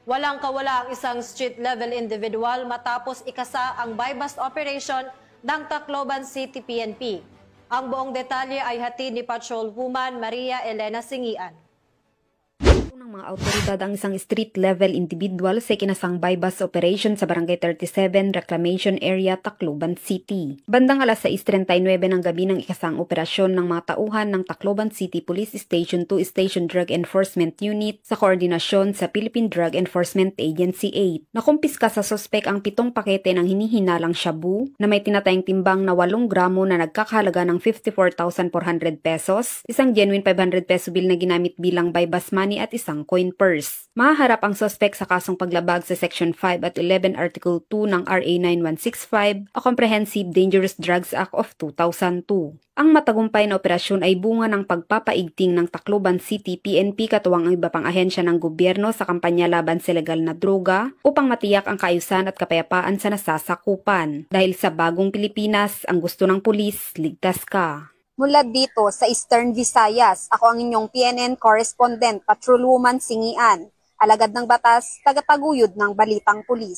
Walang kawala ang isang street-level individual matapos ikasa ang buy-bust operation ng Tacloban City PNP. Ang buong detalye ay hatid ni Patrolwoman Maria Elena Singian. Ng mga autoridad ang isang street-level individual sa kinasang buy-bust operation sa Barangay 37 Reclamation Area, Tacloban City. Bandang alas 6:39 ng gabi ng ikasang operasyon ng mga tauhan ng Tacloban City Police Station 2 Station Drug Enforcement Unit sa koordinasyon sa Philippine Drug Enforcement Agency 8. Nakumpiska sa sospek ang 7 pakete ng hinihinalang shabu na may tinatayang timbang na 8 gramo na nagkakahalaga ng 54,400 pesos, isang genuine 500 peso bill na ginamit bilang buy-bust money at isang coin purse. Mahaharap ang sospek sa kasong paglabag sa Section 5 at 11 Article 2 ng RA 9165 o Comprehensive Dangerous Drugs Act of 2002. Ang matagumpay na operasyon ay bunga ng pagpapaigting ng Tacloban City PNP katuwang ang iba pang ahensya ng gobyerno sa kampanya laban sa legal na droga upang matiyak ang kaayusan at kapayapaan sa nasasakupan. Dahil sa bagong Pilipinas, ang gusto ng pulis, ligtas ka. Mula dito sa Eastern Visayas, ako ang inyong PNN correspondent, Patrolwoman Singian, alagad ng batas, tagataguyod ng Balitang Pulis.